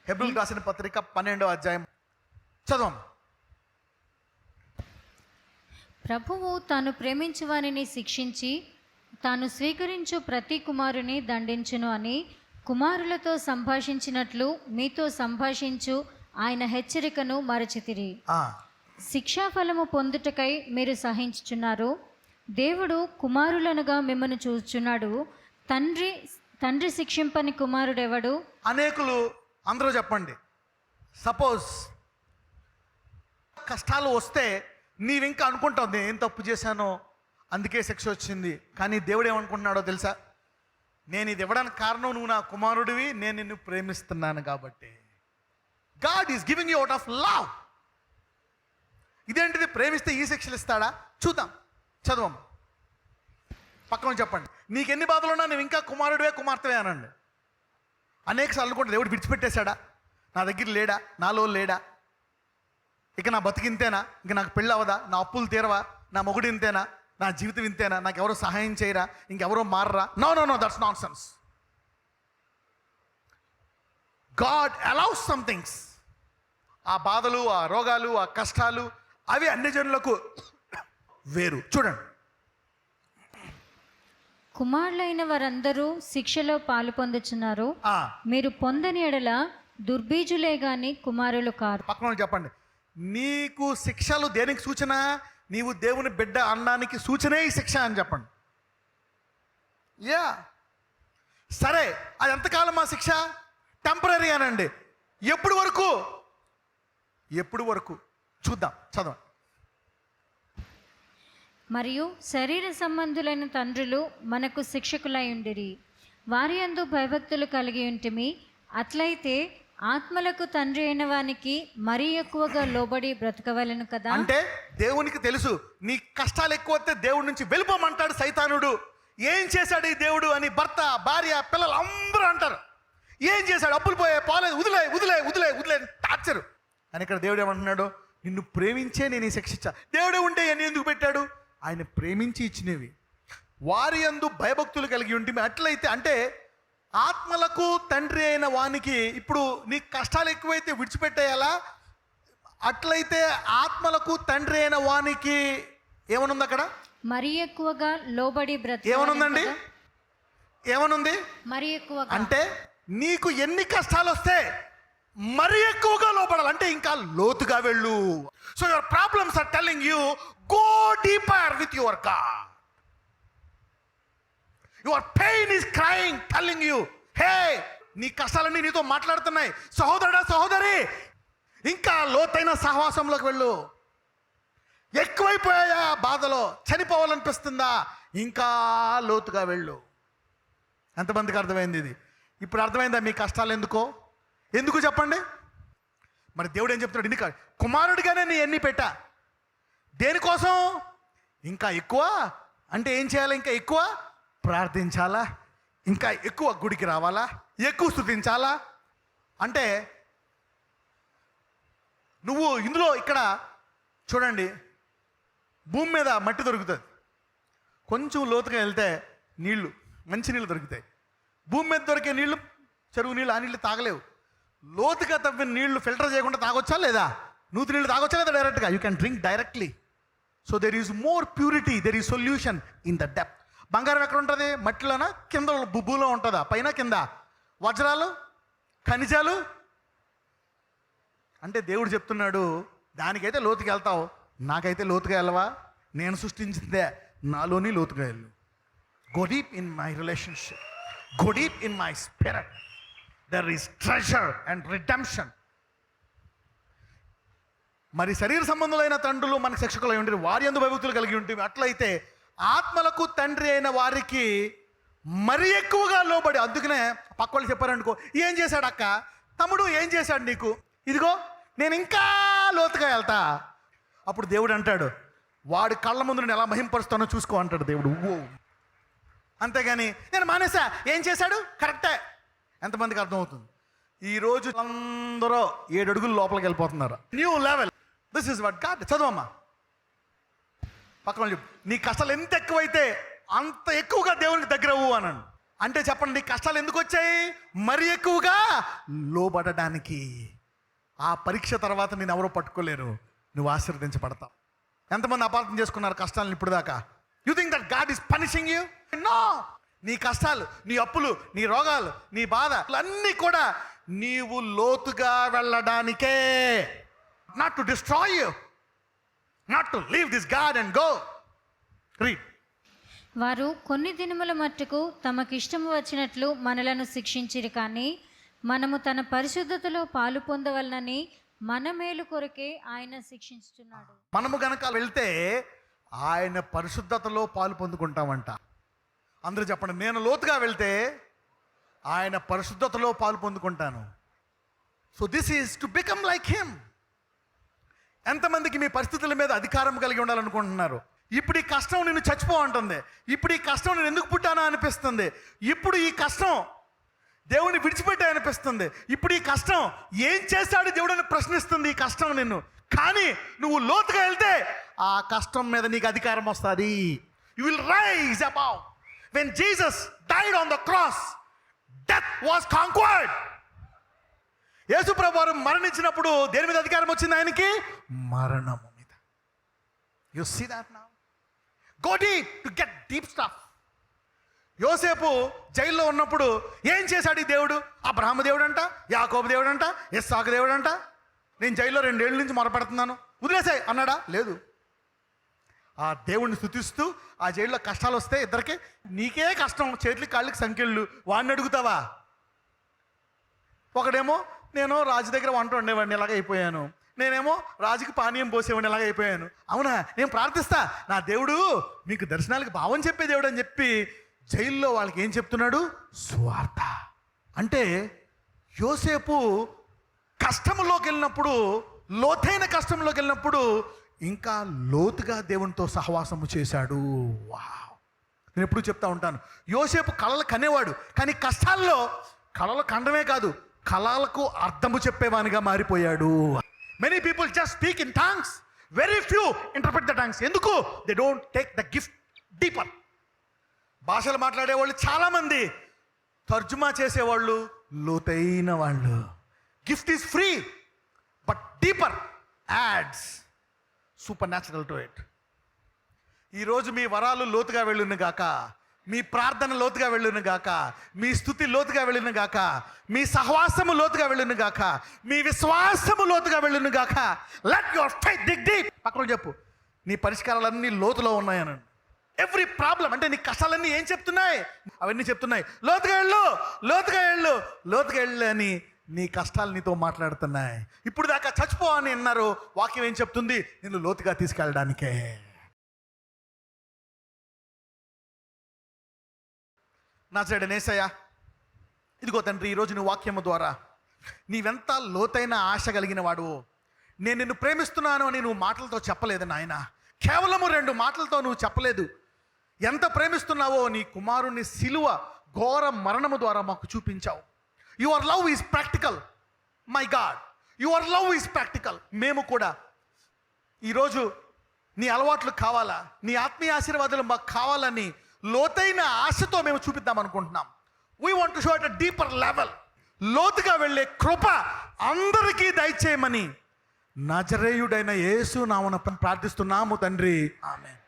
హెబ్రీయులకు రాసిన పత్రిక 12వ అధ్యాయం చదవం. ప్రభువు తాను ప్రేమించు వారిని శిక్షించి తాను స్వీకరించు ప్రతి కుమారుని దండించును అని కుమారులతో సంభాషించినట్లు మీతో సంభాషించు ఆయన హెచ్చరికను మరచితిరి. శిక్షాఫలము పొందుటకై మీరు సహించుచున్నారు. దేవుడు కుమారులనుగా మిమ్మల్ని చూచుచున్నాడు. తండ్రి శిక్షింపని కుమారుడెవడు? అనేకులు అందరూ చెప్పండి, సపోజ్ కష్టాలు వస్తే నీవింకా అనుకుంటావు నేను ఏం తప్పు చేశానో అందుకే శిక్ష వచ్చింది. కానీ దేవుడు ఏమనుకుంటున్నాడో తెలుసా? నేను ఇది ఇవ్వడానికి కారణం నువ్వు నా కుమారుడివి, నేను నిన్ను ప్రేమిస్తున్నాను కాబట్టి. God is giving you out of love. ఇదేంటిది? ప్రేమిస్తే ఈ శిక్షలు ఇస్తాడా? చూద్దాం, చదవం. పక్కన చెప్పండి, నీకు ఎన్ని బాధలు ఉన్నా నువ్వు ఇంకా కుమారుడివే కుమార్తెవే అనండి. అనేక సార్లు అనుకుంటే దేవుడు విడిచిపెట్టేశాడా? నా దగ్గర లేడా? నాలో లేడా? ఇక నా బతికింతేనా? ఇంక నాకు పెళ్ళి అవదా? నా అప్పులు తీరవా? నా మొగుడు ఇంతేనా? నా జీవితం ఇంతేనా? నాకు ఎవరో సహాయం చేయరా? ఇంకెవరో మారరా? No no no, that's nonsense. God allows some things. ఆ బాధలు, ఆ రోగాలు, ఆ కష్టాలు అవి అన్ని జనులకు వేరు. చూడండి, కుమారులైన వారందరూ శిక్షలో పాలు పొందుచున్నారు. మీరు పొందని ఎడల దుర్బీజులే గాని కుమారులు కారు. పక్కన చెప్పండి, నీకు శిక్షలు దేనికి సూచన? నీవు దేవుని బిడ్డ అనడానికి సూచనే ఈ శిక్ష అని చెప్పండి. యా, సరే, అది ఎంతకాలం ఆ శిక్ష? టెంపరీ అనండి. ఎప్పుడు వరకు? ఎప్పుడు వరకు? చూద్దాం, చదవండి. మరియు శరీర సంబంధులైన తండ్రులు మనకు శిక్షకులై ఉండిరి. వారి యందు భయభక్తులు కలిగి ఉంటిమి. అట్లయితే ఆత్మలకు తండ్రి అయిన వానికి మరీ ఎక్కువగా లోబడి బ్రతకవలెను కదా. అంటే దేవునికి తెలుసు నీ కష్టాలు ఎక్కువ వస్తే దేవుడి నుంచి వెళ్ళిపోమంటాడు సైతానుడు. ఏం చేశాడు ఈ దేవుడు అని భర్త, భార్య, పిల్లలు అందరూ అంటారు. ఏం చేశాడు? అప్పులు పోయే, పోలేదు, వదిలే వదిలే వదిలే వదిలే టార్చరు. అని ఇక్కడ దేవుడు ఏమంటున్నాడు? నిన్ను ప్రేమించే నేను ఈ శిక్ష ఇచ్చా. దేవుడే ఉంటే ఎన్ని ఎందుకు పెట్టాడు? ఆయన ప్రేమించి ఇచ్చినవి. వారి యందు భయభక్తులు కలిగి ఉంటే అట్లయితే, అంటే ఆత్మలకు తండ్రి అయిన వానికి, ఇప్పుడు నీ కష్టాలు ఎక్కువైతే విడిచిపెట్టేయాలా? అట్లయితే ఆత్మలకు తండ్రి అయిన వానికి ఏమనుంది అక్కడ? మరీ ఎక్కువగా లోబడి బ్రతక. ఏమనుందండి? ఏమనుంది? మరీ ఎక్కువగా అంటే నీకు ఎన్ని కష్టాలు వస్తే మరీ ఎక్కువగా లోపడాలి, అంటే ఇంకా లోతుగా వెళ్ళు. So your problems are telling you go deeper with your God. Your pain is crying telling you hey, నీ కష్టాలన్నీ నీతో మాట్లాడుతున్నాయి. సహోదరుడా, సహోదరి, ఇంకా లోతైన సహవాసంలోకి వెళ్ళు. ఎక్కువైపోయాయా బాధలో? చనిపోవాలనిపిస్తుందా? ఇంకా లోతుగా వెళ్ళు. ఎంతమందికి అర్థమైంది ఇది? ఇప్పుడు అర్థమైందా మీ కష్టాలు ఎందుకు చెప్పండి? మరి దేవుడు ఏం చెప్తున్నాడు? ఇన్ని కుమారుడిగానే నీ ఎన్ని పెట్టా. దేనికోసం? ఇంకా ఎక్కువ. అంటే ఏం చేయాలి? ఇంకా ఎక్కువ ప్రార్థించాలా? ఇంకా ఎక్కువ గుడికి రావాలా? ఎక్కువ స్తుతించాలా? అంటే నువ్వు ఇందులో ఇక్కడ చూడండి, భూమి మీద మట్టి దొరుకుతుంది. కొంచెం లోతుగా వెళ్తే నీళ్లు, మంచి నీళ్ళు దొరుకుతాయి. భూమి మీద దొరికే నీళ్లు, చెరువు నీళ్ళు, ఆ నీళ్ళు తాగలేవు. లోతుగా తవ్విన నీళ్లు ఫిల్టర్ చేయకుండా తాగొచ్చా లేదా? నూతి నీళ్ళు తాగొచ్చా లేదా? డైరెక్ట్గా you can drink directly. So there is more purity, there is solution in the depth. బంగారం ఎక్కడ ఉంటుంది? మట్టిలోన? కింద భూమిలో ఉంటుందా? పైన కింద? వజ్రాలు, ఖనిజాలు. అంటే దేవుడు చెప్తున్నాడు, దానికైతే లోతుగా వెళ్తావు, నాకైతే లోతుగా వెళ్ళవా? నేను సృష్టించిందే, నాలోని లోతుగా వెళ్ళు. Go deep in my relationship, go deep in my spirit. There is treasure and redemption. మరి శరీర సంబంధులైన తండ్రులు మనకు శిక్షకులై ఉండి వారి యందు భయభక్తులు కలిగి ఉంటుంది. అట్లయితే ఆత్మలకు తండ్రి అయిన వారికి మరీ ఎక్కువగా లోబడి. అందుకనే పక్క వాళ్ళు చెప్పారనుకో, ఏం చేశాడు అక్క, తమ్ముడు ఏం చేశాడు నీకు? ఇదిగో నేను ఇంకా లోతుగా వెళ్తా. అప్పుడు దేవుడు అంటాడు, వాడి కళ్ళ ముందు నేను ఎలా మహింపరుస్తానో చూసుకో అంటాడు దేవుడు. ఓ, అంతేగాని నేను మానేసా, ఏం చేశాడు కరెక్టే. ఎంతమందికి అర్థమవుతుంది? ఈరోజు అందరూ 7 అడుగులు లోపలికి వెళ్ళిపోతున్నారు. New level. This is what God. చదవమ్మా, పక్కన చెప్పు. నీ కష్టాలు ఎంత ఎక్కువైతే అంత ఎక్కువగా దేవునికి దగ్గర అవ్వు అన్నాను. అంటే చెప్పండి, నీ కష్టాలు ఎందుకు వచ్చాయి? మరి ఎక్కువగా లోబడడానికి. ఆ పరీక్ష తర్వాత నేను ఎవరో పట్టుకోలేరు, నువ్వు ఆశీర్వదించబడతావు. ఎంతమంది అపార్థం చేసుకున్నారు కష్టాలను ఇప్పుడు దాకా? You think that God is punishing you? No. నీ కష్టాలు, నీ అప్పులు, నీ రోగాలు, నీ బాధ అన్నీ కూడా నీవు లోతుగా వెళ్ళడానికే. Not to destroy you, not to leave this God and go. Read. వారు కొన్ని దినముల మట్టుకు తమకిష్టము వచ్చినట్లు మనలను శిక్షించిరి, కానీ మనము తన పరిశుద్ధతలో పాలు పొందవలనని మన మేలు కొరకే ఆయన శిక్షించుచున్నాడు. మనము గనక వెళ్తే ఆయన పరిశుద్ధతలో పాలు పొందుకుంటామంట. అందరూ చెప్పండి, నేను లోతుగా వెళ్తే ఆయన పరిశుద్ధతలో పాలు పొందుకుంటాను. So this is to become like him. ఎంతమందికి మీ పరిస్థితుల మీద అధికారం కలిగి ఉండాలనుకుంటున్నారు? ఇప్పుడు ఈ కష్టం నిన్ను చచ్చిపో అంటుంది. ఇప్పుడు ఈ కష్టం నేను ఎందుకు పుట్టానా అనిపిస్తుంది. ఇప్పుడు ఈ కష్టం దేవుని విడిచిపెట్టే అనిపిస్తుంది. ఇప్పుడు ఈ కష్టం ఏం చేశాడు దేవుడు అని ప్రశ్నిస్తుంది ఈ కష్టం నిన్ను. కానీ నువ్వు లోతుగా వెళ్తే ఆ కష్టం మీద నీకు అధికారం వస్తుంది. You will rise above. When Jesus died on the cross, death was conquered. యేసు ప్రభువు వారు మరణించినప్పుడు దేని మీద అధికారం వచ్చింది ఆయనకి? మరణము మీద. You see that now. Go deep to get deep stuff. యోసేపు జైల్లో ఉన్నప్పుడు ఏం చేశాడు ఈ దేవుడు? అబ్రహాము దేవుడు అంట, యాకోబు దేవుడు అంట, ఇస్సాకు దేవుడు అంట. నేను జైల్లో 2 ఏళ్ళ నుంచి మొరపెడుతున్నాను, వదిలేసాయి అన్నాడా? లేదు. ఆ దేవుణ్ణి స్తుతిస్తూ ఆ జైల్లో కష్టాలు వస్తే ఇద్దరికి, నీకే కష్టం, చేతులకి కాళ్ళకి సంఖ్యలు, వాడిని అడుగుతావా? ఒకడేమో నేను రాజు దగ్గర వంట వండేవాడిని ఇలాగ అయిపోయాను, నేనేమో రాజుకి పానీయం పోసేవాడిని ఇలాగ అయిపోయాను. అవునా, నేను ప్రార్థిస్తా, నా దేవుడు మీకు దర్శనాలకు భావం చెప్పే దేవుడు అని చెప్పి జైల్లో వాళ్ళకి ఏం చెప్తున్నాడు? స్వార్థ. అంటే యోసేపు కష్టంలోకి వెళ్ళినప్పుడు, లోతైన కష్టంలోకి వెళ్ళినప్పుడు ఇంకా లోతుగా దేవునితో సహవాసము చేశాడు. వావ్. నేను ఎప్పుడు చెప్తా ఉంటాను, యోసేపు కళలు కనేవాడు, కానీ కష్టాల్లో కళలు కండమే కాదు, కళలకు అర్థము చెప్పేవానిగా మారిపోయాడు. Many people just speak in tongues, very few interpret the tongues. ఎందుకు? They don't take the gift deeper. భాషలు మాట్లాడేవాళ్ళు చాలామంది, తర్జుమా చేసేవాళ్ళు లోతైన వాళ్ళు. Gift is free, but deeper adds supernatural to it. ఈరోజు మీ వరాలు లోతుగా వెళ్ళును గాక, మీ ప్రార్థన లోతుగా వెళ్ళును గాక, మీ స్తుతి లోతుగా వెళ్ళును గాక, మీ సహవాసము లోతుగా వెళ్ళును గాక, మీ విశ్వాసము లోతుగా వెళ్ళును గాక. Let your faith dig deep. పక్కన చెప్పు, నీ పరిష్కారాలన్నీ లోతులో ఉన్నాయని. ఎవ్రీ ప్రాబ్లం అంటే నీ కష్టాలన్నీ ఏం చెప్తున్నాయి? అవన్నీ చెప్తున్నాయి లోతుగా వెళ్ళు, లోతుగా వెళ్ళు, లోతుగా వెళ్ళు అని నీ కష్టాలు నీతో మాట్లాడుతున్నాయి. ఇప్పుడు దాకా చచ్చిపో అని అన్నారు, వాక్యం ఏం చెప్తుంది? నిన్ను లోతుగా తీసుకెళ్ళడానికే. నజరేయుడైన యేసయ్య, ఇదిగో తండ్రి, ఈరోజు నీ వాక్యము ద్వారా నీవెంత లోతైన ఆశ కలిగిన వాడు. నేను నిన్ను ప్రేమిస్తున్నాను అని నువ్వు మాటలతో చెప్పలేదు నాయన, కేవలము 2 మాటలతో నువ్వు చెప్పలేదు. ఎంత ప్రేమిస్తున్నావో నీ కుమారుని సిలువ ఘోర మరణము ద్వారా మాకు చూపించావు. Your love is practical my God, your love is practical. మేము కూడా ఈరోజు నీ అలవాట్లు కావాలా, నీ ఆత్మీయ ఆశీర్వాదాలు మాకు కావాలని లోతైన ఆశతో మేము చూపిద్దాం అనుకుంటున్నాం. We want to show at a deeper level. లోతుగా వెళ్ళే కృప అందరికీ దయచేయమని నజరేయుడైన యేసు నామమున ప్రార్థిస్తున్నాము తండ్రి, ఆమేన్.